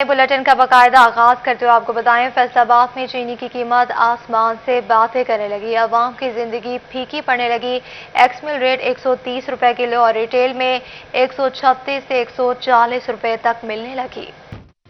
Bulletin का बाकायदा आगाज करते हुए आपको बताएं, फैसलाबाद में चीनी की कीमत आसमान से बातें करने लगी। अवाम की जिंदगी फीकी पड़ने लगी। एक्समिल रेट 130 रुपए किलो और रिटेल में 136 से 140 रुपए तक मिलने लगी।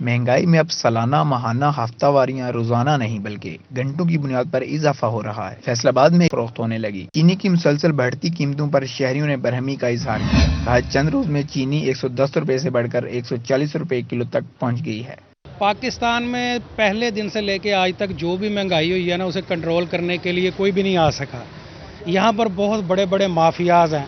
महंगाई में अब सालाना, माहाना, हफ्तावारियां, रोजाना नहीं बल्कि घंटों की बुनियाद पर इजाफा हो रहा है। फैसलाबाद में फरोख्त होने लगी चीनी की मुसलसल बढ़ती कीमतों पर शहरियों ने बरहमी का इजहार किया। कहा चंद रोज में चीनी 110 रुपए से बढ़कर 140 रुपए किलो तक पहुंच गई है। पाकिस्तान में पहले दिन से लेके आज तक जो भी महंगाई हुई है ना, उसे कंट्रोल करने के लिए कोई भी नहीं आ सका। यहाँ पर बहुत बड़े बड़े माफियाज हैं।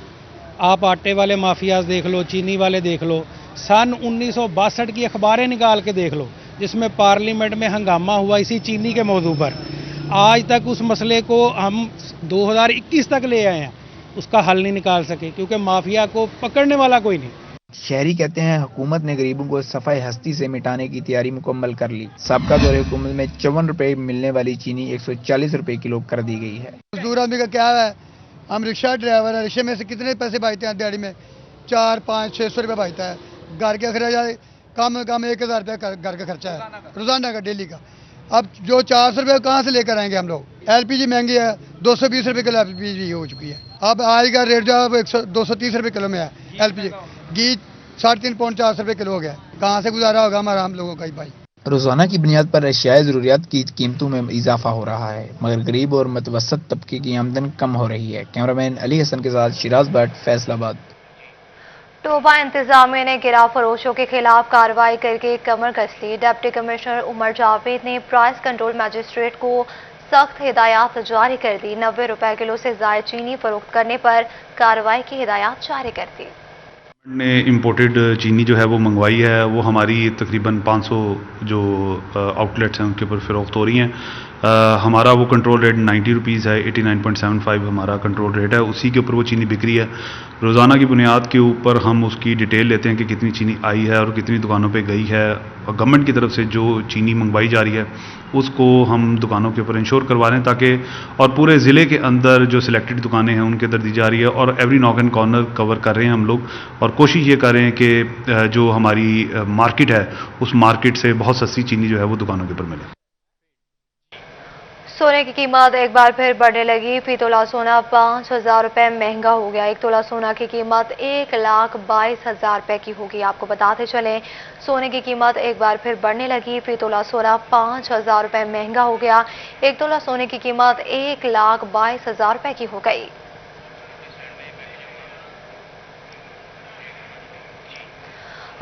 आप आटे वाले माफियाज देख लो, चीनी वाले देख लो, सन 1962 की अखबारें निकाल के देख लो, जिसमें पार्लियामेंट में हंगामा हुआ इसी चीनी के मौजू पर। आज तक उस मसले को हम 2021 तक ले आए हैं, उसका हल नहीं निकाल सके, क्योंकि माफिया को पकड़ने वाला कोई नहीं। शहरी कहते हैं हुकूमत ने गरीबों को सफाई हस्ती से मिटाने की तैयारी मुकम्मल कर ली। सबका दौरे हुकूमत में 54 रुपए मिलने वाली चीनी 140 रुपए किलो कर दी गई है। मजदूर आदमी का क्या है, हम रिक्शा ड्राइवर है, रिक्शे में से कितने पैसे बचते हैं दिहाड़ी में? 4, 5, 600 रुपये बचता है। घर का खर्चा कम कम 1000 रुपये घर का खर्चा है रोजाना का, डेली का। अब जो 400 रुपये कहाँ से लेकर आएंगे हम लोग? एलपीजी महंगी है, 220 रुपये किलो एलपीजी हो चुकी है। अब आज का रेट जो है 230 रुपये किलो में है एलपीजी। घी 3.5 पौंड 400 रुपये किलो हो गया। कहाँ से गुजारा होगा हमारा हम लोगों का ही भाई? रोजाना की बुनियाद पर अशियाए जरूरियात की कीमतों में इजाफा हो रहा है, मगर गरीब और मतवसत तबके की आमदन कम हो रही है। कैमरामैन अली हसन के साथ शिराज भट्ट, फैसलाबाद। टोबा इंतजामिया ने गिरा फरोशों के खिलाफ कार्रवाई करके कमर कस ली। डिप्टी कमिश्नर उमर जावेद ने प्राइस कंट्रोल मजिस्ट्रेट को सख्त हिदायत जारी कर दी। 90 रुपए किलो से ज्यादा चीनी फरोख्त करने पर कार्रवाई की हिदायत जारी कर दी। ने इम्पोर्टेड चीनी जो है वो मंगवाई है, वो हमारी तकरीबन 500 जो आउटलेट्स हैं उनके ऊपर फ़रोख्त हो रही हैं। हमारा वो कंट्रोल रेट 90 रुपीज़ है, 89.75 हमारा कंट्रोल रेट है, उसी के ऊपर वो चीनी बिक रही है। रोज़ाना की बुनियाद के ऊपर हम उसकी डिटेल लेते हैं कि कितनी चीनी आई है और कितनी दुकानों पे गई है। और गवर्नमेंट की तरफ से जो चीनी मंगवाई जा रही है उसको हम दुकानों के ऊपर इंश्योर करवा रहे हैं, ताकि और पूरे ज़िले के अंदर जो सिलेक्टेड दुकानें हैं उनके अंदर दी जा रही है। और every knock and corner cover कर रहे हैं हम लोग, और कोशिश ये कर रहे हैं कि जो हमारी मार्केट है उस मार्केट से बहुत सस्ती चीनी जो है वो दुकानों के ऊपर मिले। सोने की कीमत एक बार फिर बढ़ने लगी। फी तोला सोना 5000 रुपए महंगा हो गया। 1 तोला सोना की कीमत 1,22,000 रुपए की होगी। आपको बताते चलें, सोने की कीमत एक बार फिर बढ़ने लगी। फी तोला सोना 5000 रुपए महंगा हो गया। 1 तोला सोने की कीमत 1,22,000 रुपए की हो गई।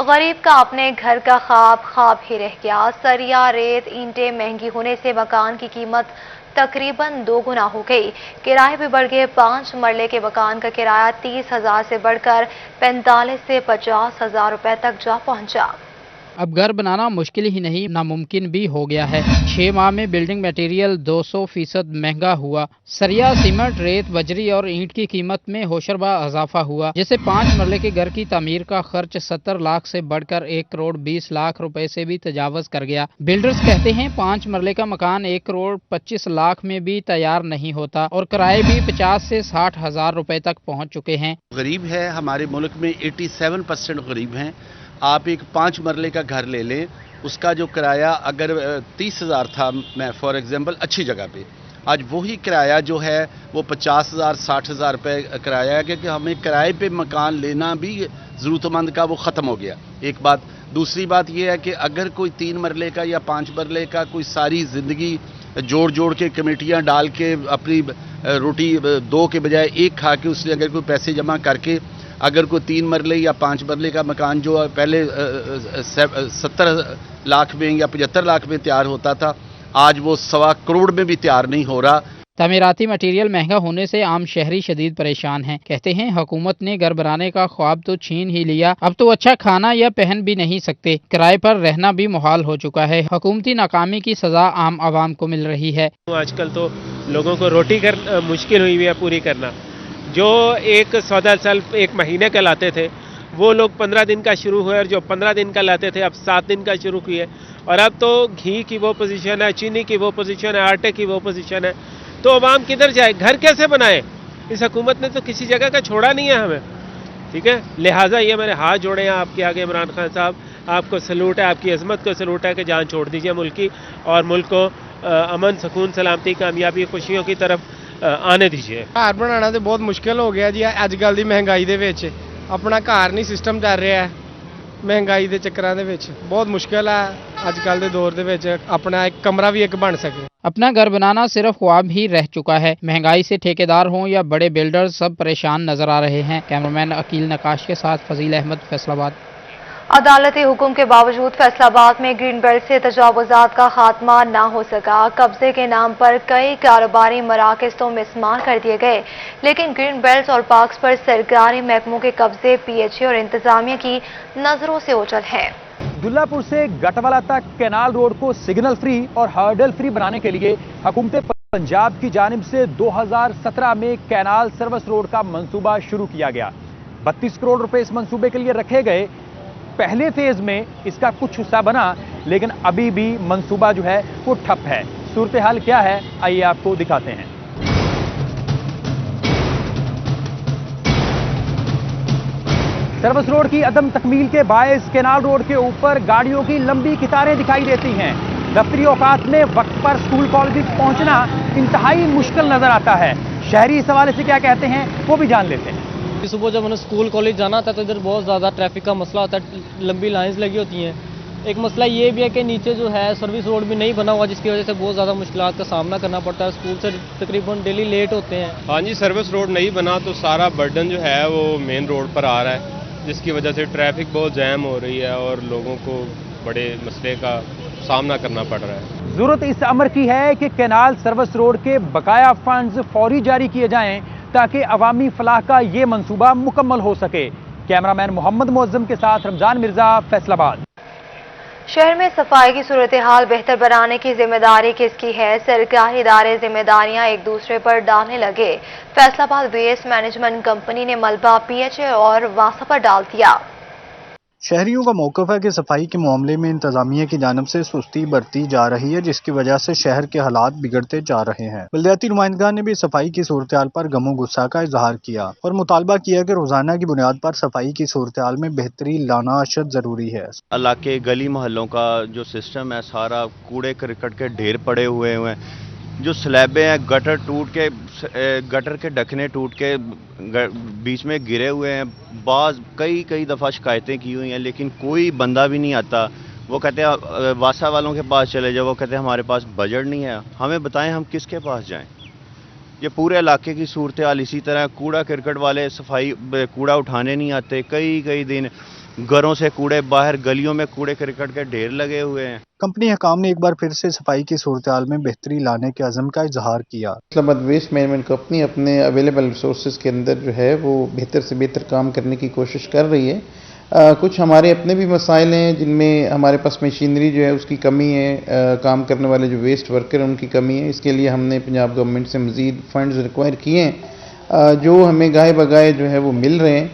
गरीब का अपने घर का ख्वाब ख्वाब ही रह गया। सरिया, रेत, ईंटें महंगी होने से मकान की कीमत तकरीबन 2 गुना हो गई। किराए भी बढ़ गए। 5 मरले के मकान का किराया 30,000 से बढ़कर 45 से 50,000 रुपए तक जा पहुंचा। अब घर बनाना मुश्किल ही नहीं, नामुमकिन भी हो गया है। 6 माह में बिल्डिंग मटेरियल 200% महंगा हुआ। सरिया, सीमेंट, रेत, बजरी और ईंट की कीमत में होशरबा इजाफा हुआ, जिससे 5 मरले के घर की तामीर का खर्च 70 लाख से बढ़कर 1 करोड़ 20 लाख रुपए से भी तजावज कर गया। बिल्डर्स कहते हैं 5 मरले का मकान 1 करोड़ 25 लाख में भी तैयार नहीं होता और किराए भी 50 से 60 हजार रुपए तक पहुँच चुके हैं। गरीब है हमारे मुल्क में 87% गरीब हैं। आप एक 5 मरले का घर ले लें, उसका जो किराया अगर 30,000 था, मैं फॉर एग्जांपल अच्छी जगह पे, आज वही किराया जो है वो 50,000 60,000 रुपये किराया है, क्योंकि हमें किराए पे मकान लेना भी ज़रूरतमंद का वो ख़त्म हो गया। एक बात। दूसरी बात ये है कि अगर कोई 3 मरले का या 5 मरले का कोई सारी ज़िंदगी जोड़ जोड़ के कमेटियाँ डाल के अपनी रोटी 2 के बजाय 1 खा के उसने अगर कोई पैसे जमा करके अगर कोई 3 मरले या 5 मरले का मकान जो पहले 70 लाख में या 75 लाख में तैयार होता था, आज वो 1.25 करोड़ में भी तैयार नहीं हो रहा। तामीराती मटेरियल महंगा होने से आम शहरी शदीद परेशान हैं। कहते हैं हुकूमत ने घर बनाने का ख्वाब तो छीन ही लिया, अब तो अच्छा खाना या पहन भी नहीं सकते। किराए पर रहना भी मुहाल हो चुका है। हुकूमती नाकामी की सजा आम आवाम को मिल रही है। आजकल तो लोगों को रोटी मुश्किल हुई है पूरी करना। जो एक सौदा साल 1 महीने का लाते थे वो लोग 15 दिन का शुरू हुए, और जो 15 दिन का लाते थे अब 7 दिन का शुरू किए। और अब तो घी की वो पोजीशन है, चीनी की वो पोजीशन है, आटे की वो पोजीशन है, तो अवाम किधर जाए, घर कैसे बनाए? इस हुकूमत ने तो किसी जगह का छोड़ा नहीं है हमें, ठीक है। लिहाजा ये मेरे हाथ जोड़े हैं आपके आगे इमरान खान साहब آپ کو سلوٹ ہے, آپ کی عظمت کو سلوٹ ہے کہ جان چھوڑ دیجیے ملک کی, اور ملک کو امن, سکون, سلامتی, کامیابی, خوشیوں کی طرف آنے دیجیے. ਘਰ ਬਣਾਉਣਾ ਤੇ ਬਹੁਤ ਮੁਸ਼ਕਿਲ ਹੋ ਗਿਆ ਜੀ ਅੱਜ ਕੱਲ ਦੀ ਮਹਿੰਗਾਈ ਦੇ ਵਿੱਚ. ਆਪਣਾ ਘਰ ਨਹੀਂ ਸਿਸਟਮ ਚੱਲ ਰਿਹਾ ਹੈ ਮਹਿੰਗਾਈ ਦੇ ਚੱਕਰਾਂ ਦੇ ਵਿੱਚ. ਬਹੁਤ ਮੁਸ਼ਕਿਲ ਹੈ ਅੱਜ ਕੱਲ ਦੇ ਦੌਰ ਦੇ ਵਿੱਚ ਆਪਣਾ ਇੱਕ ਕਮਰਾ ਵੀ ਇੱਕ ਬਣ ਸਕੇ. अपना घर बनाना सिर्फ ख्वाब ही रह चुका है. महंगाई से ठेकेदार हों या बड़े बिल्डर सब परेशान नजर आ रहे हैं. कैमरामैन अकील नकाश के साथ फजील अहमद, फैसलाबाद. अदालती हुक्म के बावजूद फैसलाबाद में ग्रीन बेल्ट से तजावुजात का खात्मा ना हो सका. कब्जे के नाम पर कई कारोबारी मराकज तो मिसमार कर दिए गए, लेकिन ग्रीन बेल्ट और पार्क्स पर सरकारी महकमों के कब्जे पीएचई और इंतजामिया की नजरों से ओझल है. दुल्लापुर से गटवाला तक कैनाल रोड को सिग्नल फ्री और हर्डल फ्री बनाने के लिए हुकूमत पंजाब की जानिब से 2017 में कैनाल सर्विस रोड का मंसूबा शुरू किया गया. 32 करोड़ रुपए इस मंसूबे के लिए रखे गए. पहले फेज में इसका कुछ हिस्सा बना, लेकिन अभी भी मंसूबा जो है वो ठप है. सूरत हाल क्या है, आइए आपको दिखाते हैं. सर्विस रोड की अदम तकमील के बायस कैनाल रोड के ऊपर गाड़ियों की लंबी कतारें दिखाई देती हैं. दफ्तरी औकात में वक्त पर स्कूल कॉलेज पहुंचना इंतहाई मुश्किल नजर आता है. शहरी इस हवाले से क्या कहते हैं वो भी जान लेते हैं. सुबह जब मैंने स्कूल कॉलेज जाना होता है तो इधर बहुत ज़्यादा ट्रैफिक का मसला होता है, लंबी लाइंस लगी होती हैं. एक मसला ये भी है कि नीचे जो है सर्विस रोड भी नहीं बना हुआ, जिसकी वजह से बहुत ज़्यादा मुश्किलात का सामना करना पड़ता है. स्कूल से तकरीबन डेली लेट होते हैं. हाँ जी, सर्विस रोड नहीं बना तो सारा बर्डन जो है वो मेन रोड पर आ रहा है, जिसकी वजह से ट्रैफिक बहुत जैम हो रही है और लोगों को बड़े मसले का सामना करना पड़ रहा है. जरूरत इस अमर की है कि कैनाल सर्विस रोड के बकाया फंड्स फौरी जारी किए जाएं ताकि अवामी फलाह का ये मंसूबा मुकम्मल हो सके. कैमरामैन मोहम्मद मुअज्जम के साथ रमजान मिर्जा, फैसलाबाद. शहर में सफाई की सूरत हाल बेहतर बनाने की जिम्मेदारी किसकी है? सरकारी इदारे जिम्मेदारियां एक दूसरे पर डालने लगे. फैसलाबाद वेस्ट मैनेजमेंट कंपनी ने मलबा पीएचई और वासा पर डाल दिया. शहरियों का मौक़िफ़ है कि सफाई के मामले में इंतजामिया की जानिब से सुस्ती बरती जा रही है, जिसकी वजह से शहर के हालात बिगड़ते जा रहे हैं. बल्दियाती नुमाइंदगान ने भी सफाई की सूरत हाल पर गमो गुस्सा का इजहार किया और मुतालबा किया कि रोजाना की बुनियाद पर सफाई की सूरत हाल में बेहतरी लाना अशद ज़रूरी है. इलाके गली मोहल्लों का जो सिस्टम है सारा कूड़े करकट के ढेर पड़े हुए हैं. जो स्लैबें हैं गटर के ढकने टूट के बीच में गिरे हुए हैं. कई दफ़ा शिकायतें की हुई हैं, लेकिन कोई बंदा भी नहीं आता. वो कहते हैं वासा वालों के पास चले जाओ, वो कहते हैं हमारे पास बजट नहीं है. हमें बताएं हम किसके पास जाएं. ये पूरे इलाके की सूरत हाल इसी तरह. कूड़ा करकट वाले सफाई कूड़ा उठाने नहीं आते. कई दिन घरों से कूड़े बाहर, गलियों में कूड़े करकट के ढेर लगे हुए हैं. कंपनी हकाम ने एक बार फिर से सफाई की सूरत हाल में बेहतरी लाने के अज़म का इजहार किया. फैसलाबाद वेस्ट मैनेजमेंट कंपनी अपने अवेलेबल रिसोर्सेज के अंदर जो है वो बेहतर से बेहतर काम करने की कोशिश कर रही है. कुछ हमारे अपने भी मसाइल हैं जिनमें हमारे पास मशीनरी जो है उसकी कमी है. काम करने वाले जो वेस्ट वर्कर हैं उनकी कमी है. इसके लिए हमने पंजाब गवर्नमेंट से मज़ीद फंड्स रिक्वायर किए हैं, जो हमें गाहे बगाए जो है वो मिल रहे हैं.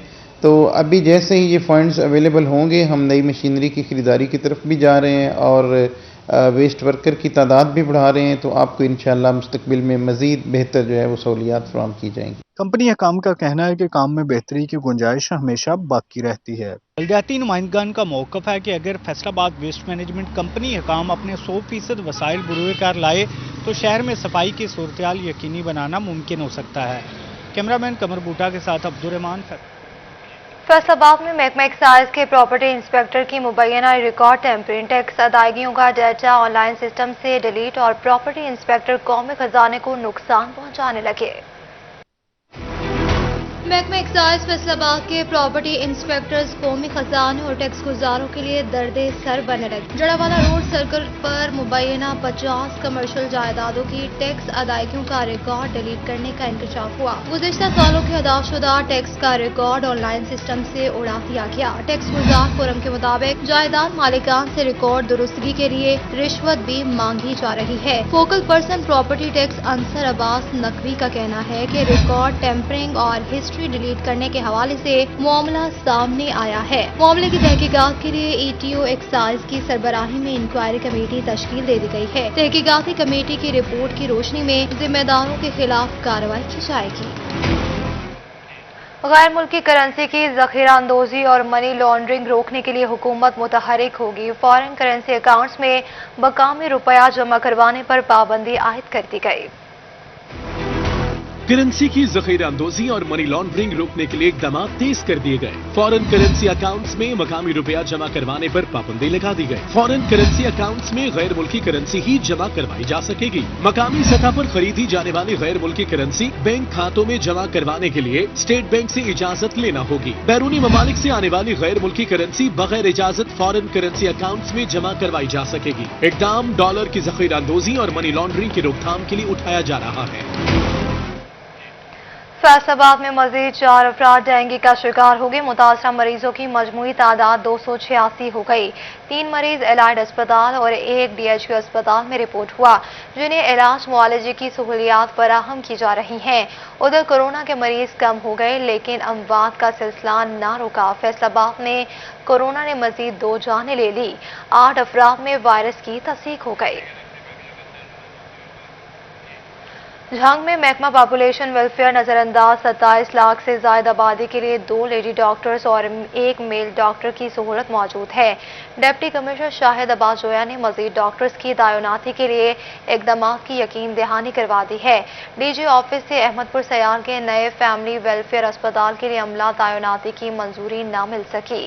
तो अभी जैसे ही ये फंड्स अवेलेबल होंगे हम नई मशीनरी की ख़रीदारी की तरफ भी जा रहे हैं और वेस्ट वर्कर की तादाद भी बढ़ा रहे हैं. तो आपको इंशाअल्लाह मुस्तकबिल में मज़ीद बेहतर जो है वो सहूलियात फराहम की जाएंगी. कंपनी हकाम का कहना है कि काम में बेहतरी की गुंजाइश हमेशा बाकी रहती है. बल्दियाती नुमाइंदगान का मौक़िफ़ है कि अगर फैसलाबाद वेस्ट मैनेजमेंट कंपनी हकाम अपने 100% वसाइल बुरुए कार लाए तो शहर में सफाई की सूरत हाल यकीनी बनाना मुमकिन हो सकता है. कैमरामैन कमर बूटा के साथ अब्दुर्रहमान. फैसलाबाद में महकमा एक्साइज के प्रॉपर्टी इंस्पेक्टर की मुबैना रिकॉर्ड टेम्परिंग टैक्स अदायगियों का डाटा ऑनलाइन सिस्टम से डिलीट और प्रॉपर्टी इंस्पेक्टर कौमी खजाने को नुकसान पहुंचाने लगे. महकमा एक्साइज फैसलाबाद के प्रॉपर्टी इंस्पेक्टर्स कौमी खजाने और टैक्स गुजारों के लिए दर्दे सर बने लगे. जड़ावाला रोड सर्कल पर मुबैना 50 कमर्शियल जायदादों की टैक्स अदायगियों का रिकॉर्ड डिलीट करने का इंकशाफ हुआ. गुज़िश्ता सालों के अदाशुदा टैक्स का रिकॉर्ड ऑनलाइन सिस्टम से उड़ा दिया गया. टैक्स गुजार फोरम के मुताबिक जायदाद मालिकान से रिकॉर्ड दुरुस्तगी के लिए रिश्वत भी मांगी जा रही है. Focal person property tax Ansar Abbas Naqvi का कहना है कि रिकॉर्ड टेम्परिंग और हिस्ट्री डिलीट करने के हवाले से मामला सामने आया है. मामले की तहकीकात के लिए ETO एक्साइज की सरबराही में इंक्वायरी कमेटी तश्कील दे दी गई है. तहकीकाती कमेटी की रिपोर्ट की रोशनी में जिम्मेदारों के खिलाफ कार्रवाई की जाएगी. गैर मुल्की करेंसी की जखीरा अंदोजी और मनी लॉन्ड्रिंग रोकने के लिए हुकूमत मुतहरिक होगी। फॉरेन करेंसी अकाउंट्स में मकामी रुपया जमा करवाने पर पाबंदी आयद कर दी गई। करेंसी की जखीरा अंदोजी और मनी लॉन्ड्रिंग रोकने के लिए इकदाम तेज कर दिए गए। फॉरेन करेंसी अकाउंट्स में मकामी रुपया जमा करवाने पर पाबंदी लगा दी गई। फॉरेन करेंसी अकाउंट्स में गैर मुल्की करेंसी ही जमा करवाई जा सकेगी। मकामी सतह पर खरीदी जाने वाली गैर मुल्की करेंसी बैंक खातों में जमा करवाने के लिए स्टेट बैंक से इजाजत लेना होगी। बैरूनी ममालिक से आने वाली गैर मुल्की करेंसी बगैर इजाजत फॉरेन करेंसी अकाउंट्स में जमा करवाई जा सकेगी। इकदाम डॉलर की जखीरा अंदोजी और मनी लॉन्ड्रिंग की रोकथाम के लिए उठाया जा रहा है। फैसलाबाद में मजीद 4 अफराद डेंगू का शिकार हो गए। मुतासरा मरीजों की मजमूई तादाद 286 हो गई। 3 मरीज एलाइड अस्पताल और 1 DHQ अस्पताल में रिपोर्ट हुआ, जिन्हें इलाज मुआलजे की सहूलियात फराहम की जा रही हैं। उधर कोरोना के मरीज कम हो गए, लेकिन अमवात का सिलसिला न रुका। फैसलाबाद में कोरोना ने मजीद 2 जानें ले ली। 8 अफराद में वायरस की तस्दीक हो गई। झंग में महकमा पॉपुलेशन वेलफेयर नजरअंदाज 27 लाख से ज्यादा आबादी के लिए 2 लेडी डॉक्टर्स और 1 मेल डॉक्टर की सहूलत मौजूद है। डिप्टी कमिश्नर शाहिद अब्बास जोया ने मजीद डॉक्टर्स की तैनाती के लिए इकदाम की यकीन दहानी करवा दी है। DG ऑफिस से अहमदपुर सयाल के नए फैमिली वेलफेयर अस्पताल के लिए अमला तैनाती की मंजूरी न मिल सकी,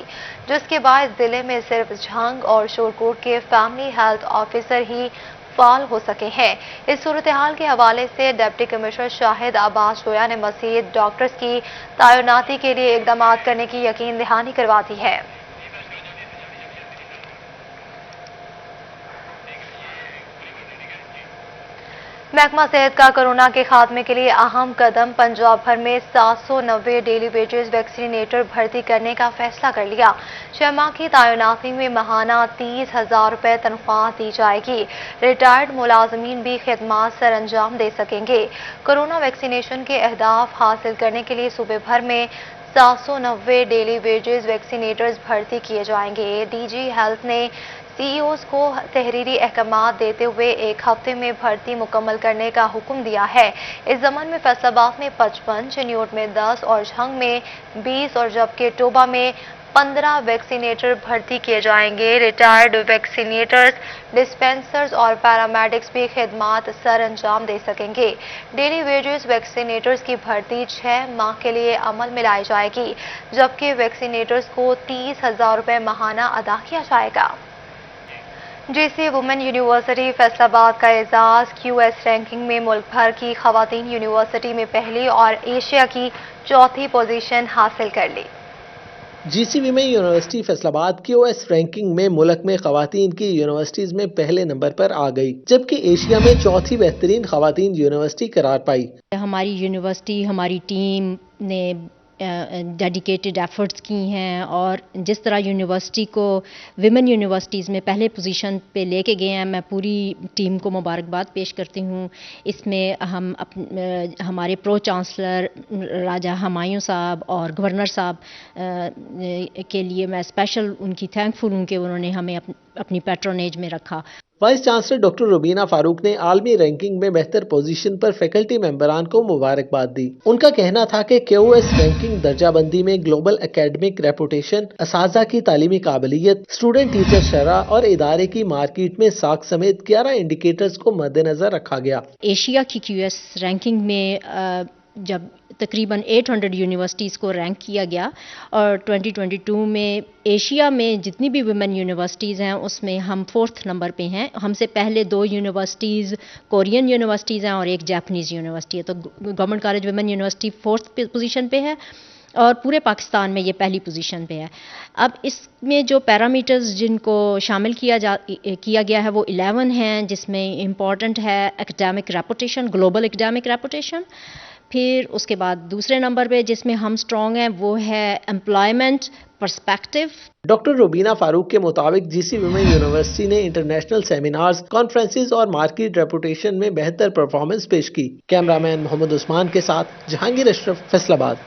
जिसके बाद जिले में सिर्फ झंग और शोरकोट के फैमिली हेल्थ ऑफिसर ही फाल हो सके हैं। इस सूरत हाल के हवाले से डिप्टी कमिश्नर शाहिद अब्बास जोया ने मजीद डॉक्टर्स की तैनाती के लिए इकदाम करने की यकीन दहानी करवा दी है। महकमा सेहत का कोरोना के खात्मे के लिए अहम कदम, पंजाब भर में 790 डेली वेजेस वैक्सीनेटर भर्ती करने का फैसला कर लिया। 6 माह की तैनाती में माहाना 30,000 रुपए तनख्वाह दी जाएगी। रिटायर्ड मुलाजमीन भी खिदमात सर अंजाम दे सकेंगे। कोरोना वैक्सीनेशन के अहदाफ हासिल करने के लिए सूबे भर में 790 डेली वेजेस वैक्सीनेटर्स भर्ती किए जाएंगे। DG हेल्थ ने CEOs को तहरीरी अहकामात देते हुए 1 हफ्ते में भर्ती मुकम्मल करने का हुक्म दिया है। इस जमान में फैसलाबाद में 55, चिन्योट में 10 और झंग में 20 और जबकि टोबा में 15 वैक्सीनेटर भर्ती किए जाएंगे। रिटायर्ड वैक्सीनेटर्स, डिस्पेंसर्स और पैरामेडिक्स भी खिदमात सर अंजाम दे सकेंगे। डेली वेजेस वैक्सीनेटर्स की भर्ती 6 माह के लिए अमल में लाई जाएगी, जबकि वैक्सीनेटर्स को 30,000 रुपए माहाना अदा किया जाएगा। JC वुमेन यूनिवर्सिटी फैसलाबाद का एजाज QS रैंकिंग में मुल्क भर की खवातीन यूनिवर्सिटी में पहली और एशिया की 4थी पोजीशन हासिल कर ली। JC women university Faisalabad QS ranking में मुल्क में खवातीन की यूनिवर्सिटीज में पहले नंबर पर आ गई, जबकि एशिया में 4थी बेहतरीन खवातीन यूनिवर्सिटी करार पाई। हमारी यूनिवर्सिटी, हमारी टीम ने डेडिकेटेड एफर्ट्स की हैं और जिस तरह यूनिवर्सिटी को विमेन यूनिवर्सिटीज़ में पहले पोजीशन पे लेके गए हैं, मैं पूरी टीम को मुबारकबाद पेश करती हूँ। इसमें हम हमारे प्रो चांसलर राजा हुमायूं साहब और गवर्नर साहब के लिए मैं स्पेशल उनकी थैंकफुल हूँ कि उन्होंने हमें अपनी पैट्रोनेज में रखा। Vice chancellor doctor Rubina Farooq ने आलमी रैंकिंग में बेहतर पोजीशन पर फैकल्टी मेंबरान को मुबारकबाद दी। उनका कहना था कि QS रैंकिंग दर्जाबंदी में ग्लोबल एकेडमिक रेपुटेशन, असातिज़ा की तालीमी काबिलियत, स्टूडेंट टीचर शरह और इदारे की मार्केट में साख समेत 11 इंडिकेटर्स को मद्देनजर रखा गया। एशिया की QS रैंकिंग में जब तकरीबन 800 यूनिवर्सिटीज़ को रैंक किया गया और 2022 में एशिया में जितनी भी वुमेन यूनिवर्सिटीज़ हैं उसमें हम 4th नंबर पे हैं। हमसे पहले 2 यूनिवर्सिटीज़ कोरियन यूनिवर्सिटीज़ हैं और एक जापानीज़ यूनिवर्सिटी है। तो government college women university 4th position पे है और पूरे पाकिस्तान में ये पहली पोजीशन पे है। अब इसमें जो पैरामीटर्स जिनको शामिल किया गया है वो 11 हैं, जिसमें इम्पॉर्टेंट है academic reputation, global academic reputation. फिर उसके बाद दूसरे नंबर पे जिसमें हम स्ट्रॉन्ग हैं वो है employment perspective. Doctor Rubina Farooq के मुताबिक JC वुमेन यूनिवर्सिटी ने इंटरनेशनल सेमिनार्स, कॉन्फ्रेंसेस और मार्केट रेपुटेशन में बेहतर परफॉर्मेंस पेश की। कैमरामैन मोहम्मद उस्मान के साथ जहांगीर अशरफ, फैसलाबाद।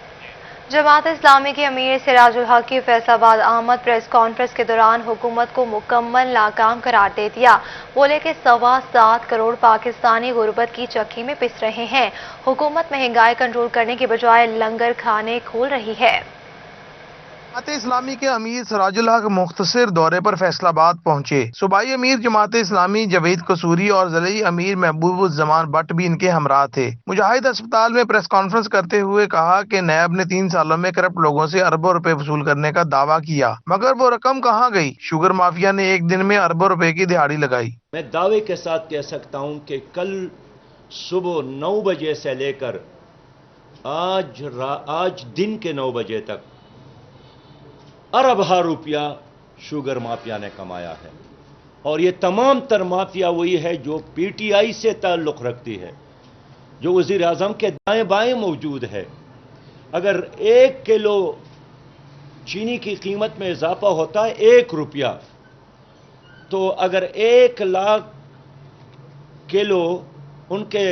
जमात इस्लामी के अमीर सिराजुल हक की फैसलाबाद आमद प्रेस कॉन्फ्रेंस के दौरान हुकूमत को मुकम्मल नाकाम करार दे दिया। बोले कि 7.25 करोड़ पाकिस्तानी गुर्बत की चक्की में पिस रहे हैं। हुकूमत महंगाई कंट्रोल करने के बजाय लंगर खाने खोल रही है। जमात इस्लामी के अमीर सिराजुल हक मुख्तसर दौरे पर फैसलाबाद पहुंचे। सूबाई अमीर जमात इस्लामी जवेद कसूरी और ज़िली अमीर महबूबुज़्ज़मान भट्ट भी इनके हमराह थे। मुजाहिद अस्पताल में प्रेस कॉन्फ्रेंस करते हुए कहा कि नैब ने 3 सालों में करप्ट लोगों से अरबों रुपए वसूल करने का दावा किया, मगर वो रकम कहाँ गई? शुगर माफिया ने एक दिन में अरबों रुपए की दिहाड़ी लगाई। मैं दावे के साथ कह सकता हूं कि कल सुबह 9 बजे से लेकर आज दिन के 9 बजे तक अरबा रुपया शुगर माफिया ने कमाया है। और ये तमाम तर माफिया वही है जो पीटीआई से ताल्लुक़ रखती है, जो वज़ीर आज़म के दाएं बाएं मौजूद है। अगर 1 किलो चीनी की कीमत में इजाफा होता है 1 रुपया, तो अगर 1 लाख किलो उनके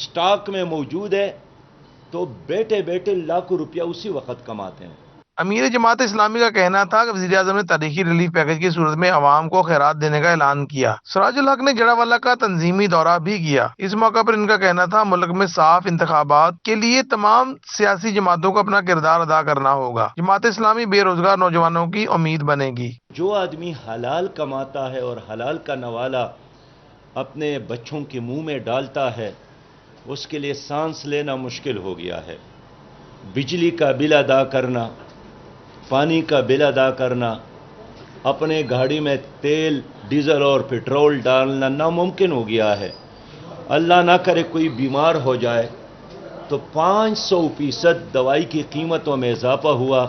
स्टॉक में मौजूद है तो बेटे बेटे लाखों रुपया उसी वक्त कमाते हैं। अमीर जमात इस्लामी का कहना था कि वज़ीर आज़म ने तारीखी रिलीफ पैकेज की सूरत में अवाम को खैरात देने का ऐलान किया। सिराजुल हक ने जड़ावाला का तंजीमी दौरा भी किया। इस मौका पर इनका कहना था मुल्क में साफ इंतखाबात के लिए तमाम सियासी जमातों को अपना किरदार अदा करना होगा। जमात इस्लामी बेरोजगार नौजवानों की उम्मीद बनेगी। जो आदमी हलाल कमाता है और हलाल का नवाला अपने बच्चों के मुंह में डालता है, उसके लिए सांस लेना मुश्किल हो गया है। बिजली का बिल अदा करना, पानी का बिल अदा करना, अपने गाड़ी में तेल डीजल और पेट्रोल डालना नामुमकिन हो गया है। अल्लाह ना करे कोई बीमार हो जाए तो 500% दवाई की कीमतों में इजाफा हुआ।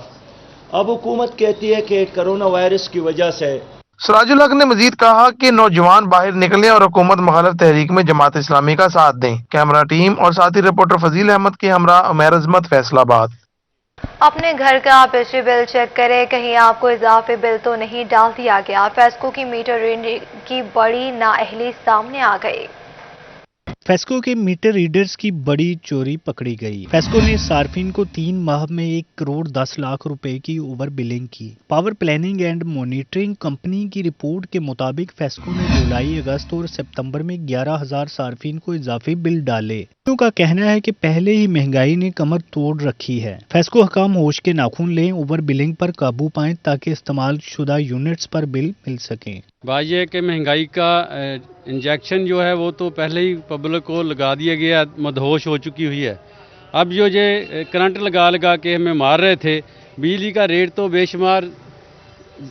अब हुकूमत कहती है कि कोरोना वायरस की वजह से। सिराजुल हक ने मजीद कहा कि नौजवान बाहर निकलें और हुकूमत मुखालिफ तहरीक में जमात इस्लामी का साथ दें। कैमरा टीम और साथी रिपोर्टर फजील अहमद के हमरा उमैर अजमत, फैसलाबाद। अपने घर का बिजली बिल चेक करें, कहीं आपको इजाफी बिल तो नहीं डाल दिया गया। फेस्को की मीटर रीडिंग की बड़ी नाअहली सामने आ गई। फेस्को के मीटर रीडर्स की बड़ी चोरी पकड़ी गई। फेस्को ने सार्फिन को 3 माह में 1 करोड़ 10 लाख रुपए की ओवर बिलिंग की। Power planning and monitoring company की रिपोर्ट के मुताबिक फेस्को ने जुलाई, अगस्त और सितंबर में 11,000 सार्फिन को इजाफी बिल डाले। का कहना है कि पहले ही महंगाई ने कमर तोड़ रखी है। फेस्को हकाम होश के नाखून लें, ओवर बिलिंग पर काबू पाएं ताकि इस्तेमाल शुदा यूनिट्स पर बिल मिल सकें। बात यह है कि महंगाई का इंजेक्शन जो है वो तो पहले ही पब्लिक को लगा दिया गया, मदहोश हो चुकी हुई है। अब जो ये करंट लगा लगा के हमें मार रहे थे, बिजली का रेट तो बेशुमार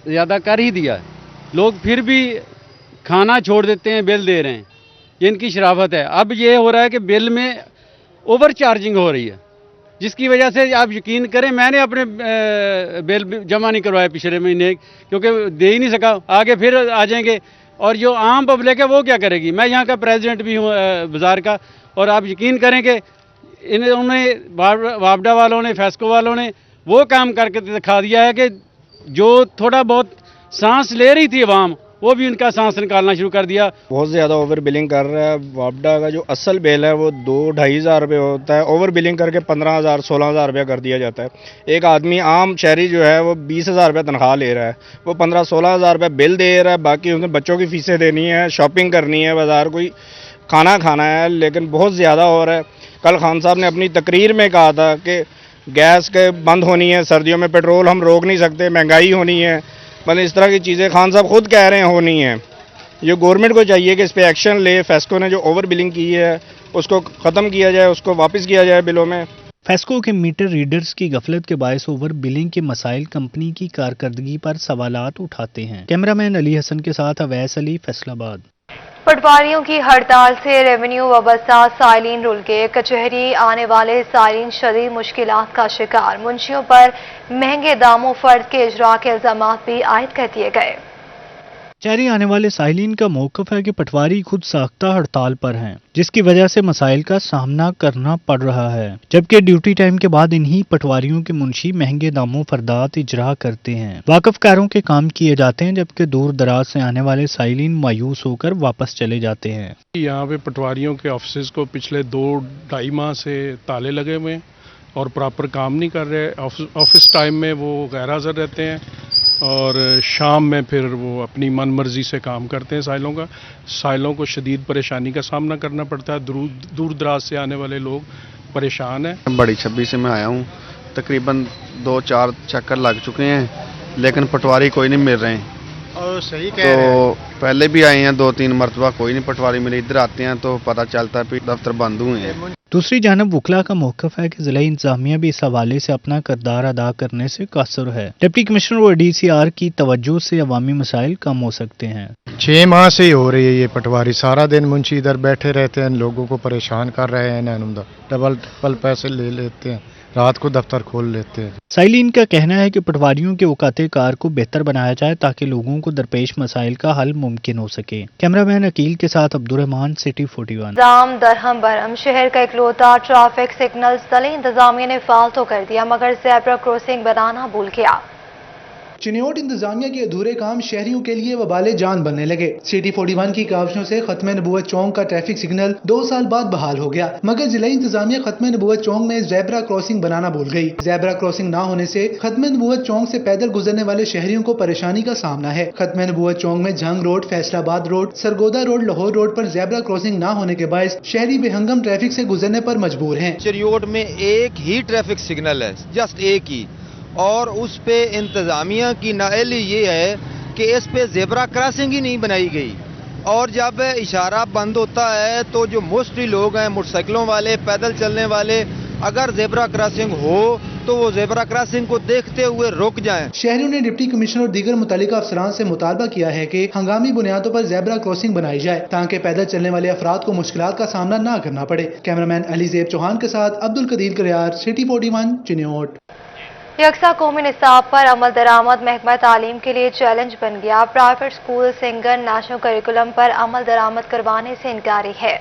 ज़्यादा कर ही दिया है। लोग फिर भी खाना छोड़ देते हैं, बिल दे रहे हैं। ये इनकी शराफत है। अब ये हो रहा है कि बिल में ओवर चार्जिंग हो रही है, जिसकी वजह से आप यकीन करें मैंने अपने बिल जमा नहीं करवाए पिछले महीने, क्योंकि दे ही नहीं सका। आगे फिर आ जाएंगे और जो आम पब्लिक है वो क्या करेगी। मैं यहाँ का प्रेसिडेंट भी हूँ बाज़ार का, और आप यकीन करें कि इन्होंने वापडा वालों ने, फेस्को वालों ने वो काम करके दिखा दिया है कि जो थोड़ा बहुत सांस ले रही थी आवाम, वो भी उनका सांस निकालना शुरू कर दिया। बहुत ज़्यादा ओवर बिलिंग कर रहा है। वापडा का जो असल बिल है वो 2-2.5 हज़ार रुपये होता है, ओवर बिलिंग करके 15,000 16,000 रुपया कर दिया जाता है। एक आदमी आम शहरी जो है वो 20,000 रुपये तनख्वाह ले रहा है, वो 15-16 हज़ार रुपये बिल दे रहा है। बाकी उसने बच्चों की फीसें देनी है, शॉपिंग करनी है, बाज़ार कोई खाना खाना है, लेकिन बहुत ज़्यादा हो रहा है। कल खान साहब ने अपनी तकरीर में कहा था कि गैस के बंद होनी है, सर्दियों में पेट्रोल हम रोक नहीं सकते, महंगाई होनी है, मतलब इस तरह की चीज़ें खान साहब खुद कह रहे हैं होनी है। ये गवर्नमेंट को चाहिए कि इस पे एक्शन ले। फेस्को ने जो ओवर बिलिंग की है उसको ख़त्म किया जाए, उसको वापस किया जाए बिलों में। फेस्को के मीटर रीडर्स की गफलत के बायस ओवर बिलिंग के मसाइल कंपनी की कारकर्दगी पर सवालात उठाते हैं। कैमरामैन अली हसन के साथ अवैस अली, फैसलाबाद। पटवारियों की हड़ताल से रेवेन्यू वाबस्ता साइलिन रुल गए। कचहरी आने वाले साइलिन शदीद मुश्किलात का शिकार। मुंशियों पर महंगे दामों फर्ज के इजरा के इल्जाम भी आयद कर दिए गए। कचहरी आने वाले साइलिन का मौक़िफ़ है कि पटवारी खुद साख्ता हड़ताल पर हैं, जिसकी वजह से मसाइल का सामना करना पड़ रहा है। जबकि ड्यूटी टाइम के बाद इन्हीं पटवारियों के मुंशी महंगे दामों फरदात इजरा करते हैं। वाकफकारों के काम किए जाते हैं, जबकि दूर दराज से आने वाले साइलिन मायूस होकर वापस चले जाते हैं। यहाँ पे पटवारियों के ऑफिस को पिछले 2-2.5 माह से ताले लगे हुए हैं। और प्रॉपर काम नहीं कर रहे। ऑफिस टाइम में वो गैर हाज़िर रहते हैं और शाम में फिर वो अपनी मन मर्जी से काम करते हैं। साइलों को शदीद परेशानी का सामना करना पड़ता है। दूर दराज से आने वाले लोग परेशान हैं। बड़ी छब्बी से मैं आया हूँ, तकरीबन 2-4 चक्कर लग चुके हैं, लेकिन पटवारी कोई नहीं मिल रहे हैं। और सही कह रहे हैं। तो पहले भी आए हैं 2-3 मरतबा, कोई नहीं पटवारी मिले। इधर आते हैं तो पता चलता है दफ्तर बंद हुए हैं। दूसरी जानब वकला का मौक़िफ़ है कि ज़िला इंतज़ामिया भी इस हवाले से अपना किरदार अदा करने से कासर है। डिप्टी कमिश्नर और DCR की तवज्जो से अवामी मसाइल कम हो सकते हैं। 6 माह से ही हो रही है ये पटवारी, सारा दिन मुंशी इधर बैठे रहते हैं, लोगों को परेशान कर रहे हैं। डबल पैसे ले लेते हैं, रात को दफ्तर खोल लेते हैं। साइलिन का कहना है कि पटवारियों के औकाते कार को बेहतर बनाया जाए ताकि लोगों को दरपेश मसाइल का हल मुमकिन हो सके। कैमरामैन अकील के साथ अब्दुर्रहमान, सिटी 41। जाम दरहम बरहम शहर का इकलौता ट्रैफिक सिग्नल तले इंतजामिया ने फालतू कर दिया, मगर ज़ेब्रा क्रॉसिंग बनाना भूल गया। चिन्योट इंतजामिया के अधूरे काम शहरियों के लिए वबाले जान बनने लगे। सिटी 41 की काविशों से खत्म नबूवत चौक का ट्रैफिक सिग्नल 2 साल बाद बहाल हो गया, मगर जिला इंतजामिया खत्म नबूवत चौक में ज़ेब्रा क्रॉसिंग बनाना भूल गई। ज़ेब्रा क्रॉसिंग ना होने से खत्म नबूवत चौक से पैदल गुजरने वाले शहरियों को परेशानी का सामना है। खत्म नबूवत चौक में जंग road, Faisalabad road, Sargodha road, Lahore road पर ज़ेब्रा क्रॉसिंग ना होने के बायस शहरी बेहंगम ट्रैफिक से गुजरने पर मजबूर हैं। चिन्योट में एक ही ट्रैफिक सिग्नल है, जस्ट एक ही, और उस पे इंतजामिया की नाअहली ये है कि इस पे ज़ेब्रा क्रॉसिंग ही नहीं बनाई गई। और जब इशारा बंद होता है तो जो मोस्टली लोग हैं, मोटरसाइकिलों वाले, पैदल चलने वाले, अगर ज़ेब्रा क्रॉसिंग हो तो वो ज़ेब्रा क्रॉसिंग को देखते हुए रुक जाएं। शहरियों ने डिप्टी कमिश्नर और दीगर मुतल्लिका अफसरान से मुतालबा किया है कि हंगामी बुनियादों पर ज़ेब्रा क्रॉसिंग बनाई जाए ताकि पैदल चलने वाले अफराद को मुश्किलात का सामना न करना पड़े। कैमरामैन अलीज़ेब चौहान के साथ अब्दुल कदीर करियार, सिटी 41, चिन्योट। यकसा कौमी निसाब पर अमल दरामद महकमा तालीम के लिए चैलेंज बन गया। Private school singer national curriculum पर अमल दरामद करवाने से इनकारी है।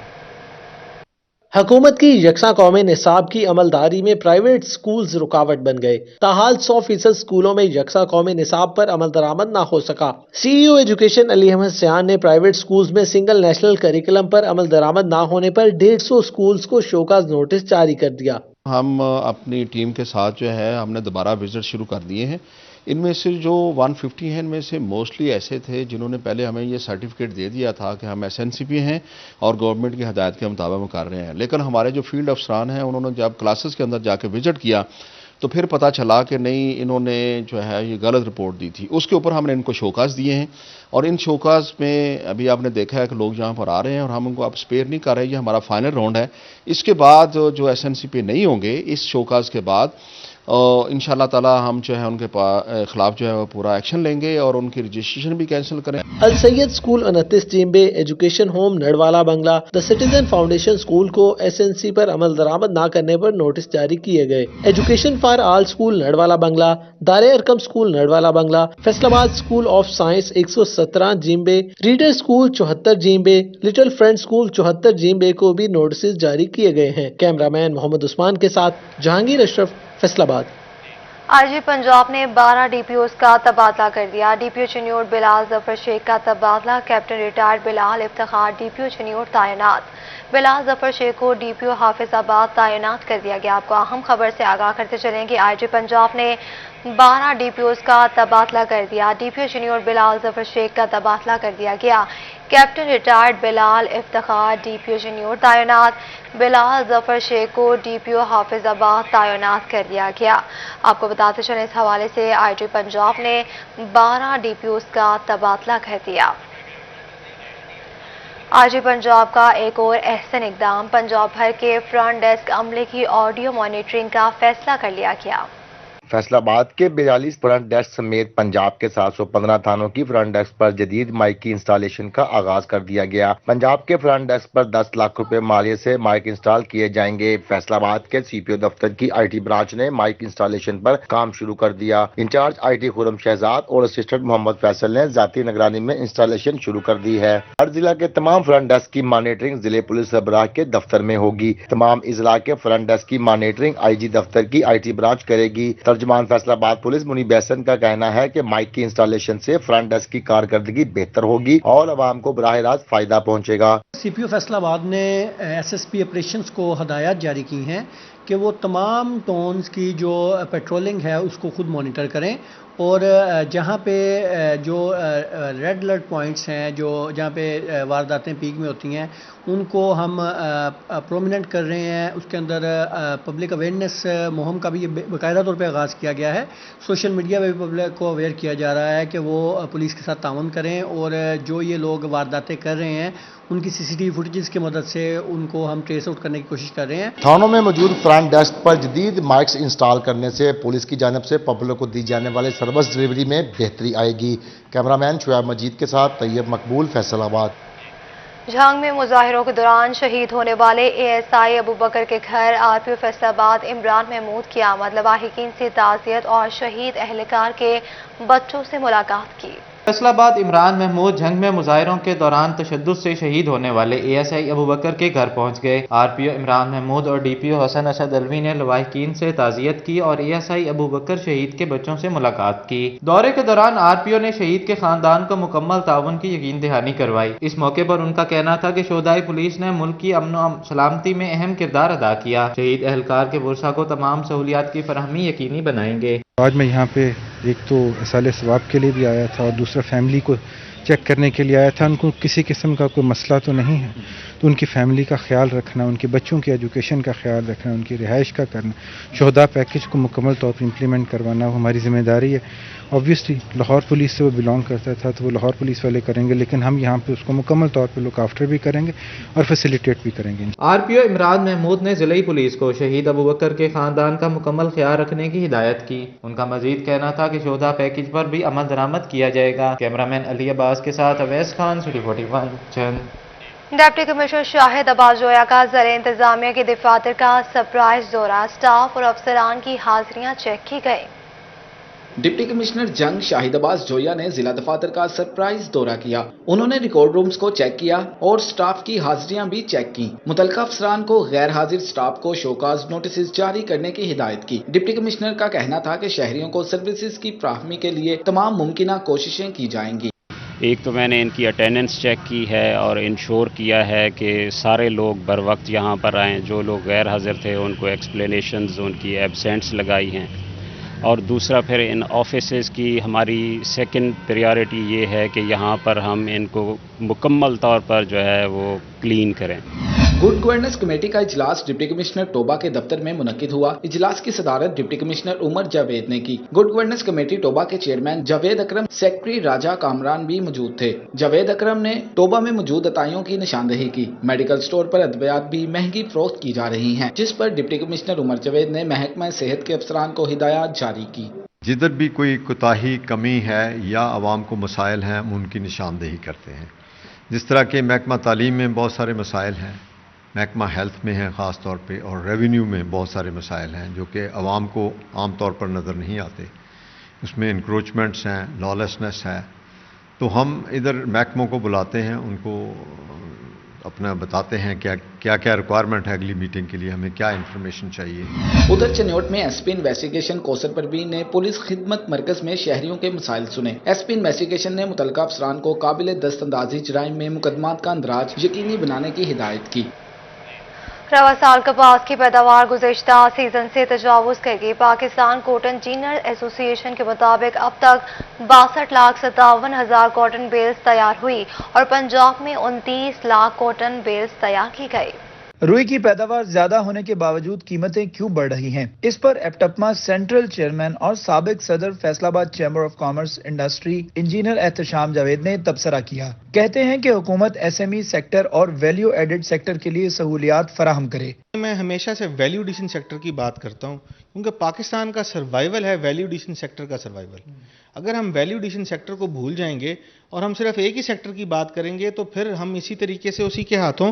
हुकूमत की यकसा कौमी निसाब की अमलदारी में प्राइवेट स्कूल्स रुकावट बन गए। ताहाल 100% स्कूलों में यकसा कौमी निसाब पर अमल दरामद ना हो सका। CEO एजुकेशन अली अहमद सियान ने प्राइवेट स्कूल्स में सिंगल नेशनल करिकुलम पर अमल दरामद ना होने पर 150 स्कूल्स को शोकाज नोटिस जारी कर दिया। हम अपनी टीम के साथ जो है हमने दोबारा विजिट शुरू कर दिए हैं। इनमें से जो 150 हैं, इनमें से मोस्टली ऐसे थे जिन्होंने पहले हमें ये सर्टिफिकेट दे दिया था कि हम SNCP हैं और गवर्नमेंट की हदायत के मुताबिक हम कर रहे हैं। लेकिन हमारे जो फील्ड अफसरान हैं, उन्होंने जब क्लासेस के अंदर जाके विजिट किया तो फिर पता चला कि नहीं, इन्होंने जो है ये गलत रिपोर्ट दी थी। उसके ऊपर हमने इनको शोकाज दिए हैं और इन शोकाज में अभी आपने देखा है कि लोग यहाँ पर आ रहे हैं और हम उनको अब स्पेयर नहीं कर रहे। ये हमारा फाइनल राउंड है। इसके बाद जो SNCP नहीं होंगे इस शोकाज के बाद इंशाअल्लाह ताला हम जो है उनके खिलाफ जो है वो पूरा एक्शन लेंगे और उनकी रजिस्ट्रेशन भी कैंसिल करें। अल सैयद स्कूल 29 जिम्बे, education home Nadwala Bangla, the citizen foundation school को SNC पर अमल दरामद ना करने पर नोटिस जारी किए गए। Education for all school Nadwala Bangla, Dare Arqam school Nadwala Bangla, Faisalabad school of science 117 जिम्बे, रीडर स्कूल 74 जिम्बे, लिटिल फ्रेंड स्कूल 74 जिम्बे को भी नोटिस जारी किए गए हैं। कैमरामैन मोहम्मद उस्मान के साथ जहांगीर अशरफ, फैसलाबाद। IG पंजाब ने 12 DPOs का तबादला कर दिया। DPO चिन्योट बिलाल जफर शेख का तबादला, captain retired Bilal Iftikhar DPO Chiniot तैनात। बिलाल जफर शेख को DPO हाफिजाबाद तैनात कर दिया गया। आपको अहम खबर से आगाह करते चलें कि IG पंजाब ने 12 DPOs का तबादला कर दिया। DPO चिन्योट बिलाल जफर शेख का तबादला कर दिया गया। Captain retired Bilal Iftikhar DPO Chiniot तैनात, बिलाल जफर शेख को DPO हाफिजाबाद तैनात कर दिया गया। आपको बताते चलें इस हवाले से IG पंजाब ने 12 DPOs का तबादला कर दिया। IG पंजाब का एक और अहसन इकदाम, पंजाब भर के फ्रंट डेस्क अमले की ऑडियो मॉनिटरिंग का फैसला कर लिया गया। फैसलाबाद के 42 फ्रंट डेस्क समेत पंजाब के 715 थानों की फ्रंट डेस्क पर जदीद माइक की इंस्टॉलेशन का आगाज कर दिया गया। पंजाब के फ्रंट डेस्क पर 10 लाख रुपए मालियत से माइक इंस्टॉल किए जाएंगे। फैसलाबाद के CPO दफ्तर की IT ब्रांच ने माइक इंस्टॉलेशन पर काम शुरू कर दिया। इंचार्ज IT खुरम शहजाद और असिस्टेंट मोहम्मद फैसल ने जाती निगरानी में इंस्टॉलेशन शुरू कर दी है। हर जिला के तमाम फ्रंट डेस्क की मॉनिटरिंग जिले पुलिस सरबराह के दफ्तर में होगी। तमाम इजला के फ्रंट डेस्क की मॉनिटरिंग IG दफ्तर की IT ब्रांच करेगी। तर्जमान फैसलाबाद पुलिस मुनीब एहसन का कहना है कि माइक की इंस्टॉलेशन से फ्रंट डेस्क की कारकर्दगी बेहतर होगी और अवाम को बराह रास्त फायदा पहुंचेगा। CPO फैसलाबाद ने SSP ऑपरेशंस को हदायत जारी की हैं کہ وہ تمام ٹونز کی جو پیٹرولنگ ہے اس کو خود مانیٹر کریں، اور جہاں پہ جو ریڈ الرٹ پوائنٹس ہیں، جہاں پہ وارداتیں پیک میں ہوتی ہیں، ان کو ہم پرومیننٹ کر رہے ہیں۔ اس کے اندر پبلک اویئرنیس مہم کا بھی باقاعدہ طور پہ آغاز کیا گیا ہے۔ سوشل میڈیا پہ بھی پبلک کو اویئر کیا جا رہا ہے کہ وہ پولیس کے ساتھ تعاون کریں، اور جو یہ لوگ وارداتیں کر رہے ہیں ان کی CCTV فوٹیجز کی مدد سے ان کو ہم ٹریس آؤٹ کرنے کی کوشش کر رہے ہیں۔ تھانوں میں موجود فرنٹ ڈیسک پر جدید مائکس انسٹال کرنے سے پولیس کی جانب سے پبلک کو دی جانے والے سروس ڈلیوری میں بہتری آئے گی۔ کیمرامین شعیب مجید کے ساتھ طیب مقبول، فیصل آباد۔ جھانگ میں مظاہروں کے دوران شہید ہونے والے ASI ابوبکر کے گھر RPO فیصل آباد عمران محمود کی آمد، لواحقین سے تعزیت اور شہید اہلکار کے بچوں سے ملاقات کی۔ فیصل آباد عمران محمود جھنگ میں مظاہروں کے دوران تشدد سے شہید ہونے والے ASI ابوبکر کے گھر پہنچ گئے۔ RPO عمران محمود اور DPO حسن اسد الوی نے لواحقین سے تعزیت کی اور ASI ابوبکر شہید کے بچوں سے ملاقات کی۔ دورے کے دوران RPO نے شہید کے خاندان کو مکمل تعاون کی یقین دہانی کروائی۔ اس موقع پر ان کا کہنا تھا کہ شہدائے پولیس نے ملک کی امن و سلامتی میں اہم کردار ادا کیا۔ شہید اہلکار کے ورثاء کو تمام سہولیات کی فراہمی یقینی بنائیں گے۔ آج میں یہاں پہ ایک تو اصالِ ثواب کے لیے بھی آیا تھا اور دوسرا فیملی کو چیک کرنے کے لیے آیا تھا۔ ان کو کسی قسم کا کوئی مسئلہ تو نہیں ہے، تو ان کی فیملی کا خیال رکھنا، ان کے بچوں کی ایجوکیشن کا خیال رکھنا، ان کی رہائش کا کرنا، شہداء پیکج کو مکمل طور پر امپلیمنٹ کروانا وہ ہماری ذمہ داری ہے۔ اوبویسلی لاہور پولیس سے وہ بلانگ کرتا تھا تو وہ لاہور پولیس والے کریں گے، لیکن ہم یہاں پہ اس کو مکمل طور پہ لک آفٹر بھی کریں گے اور فیسیلیٹیٹ بھی کریں گے۔ RPO عمران محمود نے ضلعی پولیس کو شہید ابوبکر کے خاندان کا مکمل خیال رکھنے کی ہدایت کی۔ ان کا مزید کہنا تھا کہ شہداء پیکج پر بھی عمل درآمد کیا جائے گا۔ کیمرامین علی عباس کے ساتھ Awais Khan, city 41 Jhang. Deputy commissioner Shahid Abbas Joya کا زیر انتظامیہ کے دفاتر کا سرپرائز دورہ، سٹاف اور افسران کی حاضریاں چیک کی گئی۔ ڈپٹی کمشنر جنگ شاہد عباس جویا نے ضلع دفاتر کا سرپرائز دورہ کیا۔ انہوں نے ریکارڈ رومز کو چیک کیا اور سٹاف کی حاضریاں بھی چیک کی۔ متعلقہ افسران کو غیر حاضر سٹاف کو شوکاز نوٹسز جاری کرنے کی ہدایت کی۔ ڈپٹی کمشنر کا کہنا تھا کہ شہریوں کو سروسز کی فراہمی کے لیے تمام ممکنہ کوششیں کی جائیں گی۔ ایک تو میں نے ان کی اٹینڈنس چیک کی ہے اور انشور کیا ہے کہ سارے لوگ بر وقت یہاں پر آئیں۔ جو لوگ غیر حاضر تھے ان کو ایکسپلینیشنز، ان کی ایبسینٹس لگائی ہیں۔ اور دوسرا پھر ان آفیسز کی ہماری سیکنڈ پریارٹی یہ ہے کہ یہاں پر ہم ان کو مکمل طور پر جو ہے وہ کلین کریں۔ گڈ گورننس کمیٹی کا اجلاس ڈپٹی کمشنر ٹوبہ کے دفتر میں منعقد ہوا۔ اجلاس کی صدارت ڈپٹی کمشنر عمر جاوید نے کی۔ گڈ گورننس کمیٹی ٹوبہ کے چیئرمین جاوید اکرم، سیکرٹری راجہ کامران بھی موجود تھے۔ جاوید اکرم نے ٹوبہ میں موجود عطائیوں کی نشاندہی کی۔ میڈیکل سٹور پر ادویات بھی مہنگی فروخت کی جا رہی ہیں، جس پر ڈپٹی کمشنر عمر جاوید نے محکمہ صحت کے افسران کو ہدایات جاری کی۔ جدھر بھی کوئی کوتاہی، کمی ہے یا عوام کو مسائل ہیں، ہم ان کی نشاندہی کرتے ہیں۔ جس طرح کہ محکمہ تعلیم میں بہت سارے مسائل ہیں، محکمہ ہیلتھ میں ہیں خاص طور پہ، اور ریونیو میں بہت سارے مسائل ہیں جو کہ عوام کو عام طور پر نظر نہیں آتے۔ اس میں انکروچمنٹس ہیں، لالیسنس ہے، تو ہم ادھر محکموں کو بلاتے ہیں، ان کو اپنا بتاتے ہیں کیا کیا ریکوائرمنٹ ہے اگلی میٹنگ کے لیے، ہمیں کیا انفارمیشن چاہیے۔ ادھر چنیوٹ میں ایس پی انویسٹیگیشن کوثر پروین نے پولیس خدمت مرکز میں شہریوں کے مسائل سنے۔ ایس پی انویسٹیگیشن نے متعلقہ افسران کو قابل دست اندازی جرائم میں مقدمات کا اندراج یقینی بنانے کی ہدایت کی۔ رواں سال کپاس کی پیداوار گزشتہ سیزن سے تجاوز کرے گی۔ پاکستان کوٹن جینر ایسوسی ایشن کے مطابق اب تک 62,57,000 کاٹن بیلز تیار ہوئی اور پنجاب میں 29 لاکھ کاٹن بیلز تیار کی گئی۔ روئی کی پیداوار زیادہ ہونے کے باوجود قیمتیں کیوں بڑھ رہی ہیں؟ اس پر ایپٹپما سینٹرل چیئرمین اور سابق صدر Faisalabad chamber of commerce industry engineer Ehtisham Javed نے تبصرہ کیا۔ کہتے ہیں کہ حکومت SME سیکٹر اور ویلیو ایڈڈ سیکٹر کے لیے سہولیات فراہم کرے۔ میں ہمیشہ سے ویلیو ایڈیشن سیکٹر کی بات کرتا ہوں، کیونکہ پاکستان کا سروائیول ہے ویلیو ایڈیشن سیکٹر کا سروائیول۔ اگر ہم ویلیو ایڈیشن سیکٹر کو بھول جائیں گے اور ہم صرف ایک ہی سیکٹر کی بات کریں گے تو پھر ہم اسی طریقے سے اسی کے ہاتھوں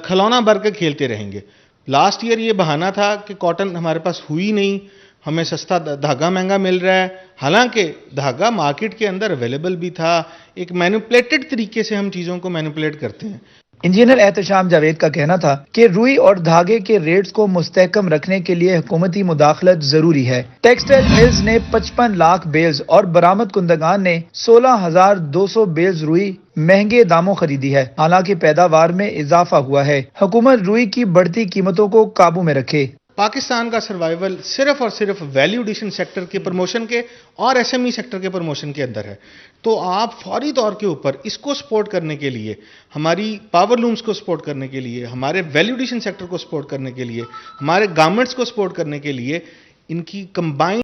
کھلونا بھر کے کھیلتے رہیں گے۔ لاسٹ ایئر یہ بہانہ تھا کہ کاٹن ہمارے پاس ہوئی نہیں، ہمیں سستا دھاگا مہنگا مل رہا ہے، حالانکہ دھاگا مارکیٹ کے اندر اویلیبل بھی تھا۔ ایک مینوپلیٹڈ طریقے سے ہم چیزوں کو مینوپلیٹ کرتے ہیں۔ انجینئر احتشام جاوید کا کہنا تھا کہ روئی اور دھاگے کے ریٹس کو مستحکم رکھنے کے لیے حکومتی مداخلت ضروری ہے۔ ٹیکسٹائل ملز نے 55 لاکھ بیلز اور برآمد کنندگان نے 16,200 بیلز روئی مہنگے داموں خریدی ہے، حالانکہ پیداوار میں اضافہ ہوا ہے۔ حکومت روئی کی بڑھتی قیمتوں کو قابو میں رکھے۔ पाकिस्तान का सर्वाइवल सिर्फ और सिर्फ वैल्यू एडिशन सेक्टर के प्रमोशन के और एसएमई सेक्टर के प्रमोशन के अंदर है। तो आप फौरी तौर के ऊपर इसको सपोर्ट करने के लिए, हमारी पावर लूम्स को सपोर्ट करने के लिए, हमारे वैल्यू एडिशन सेक्टर को सपोर्ट करने के लिए, हमारे गारमेंट्स को सपोर्ट करने के लिए इनकी कंबाइंड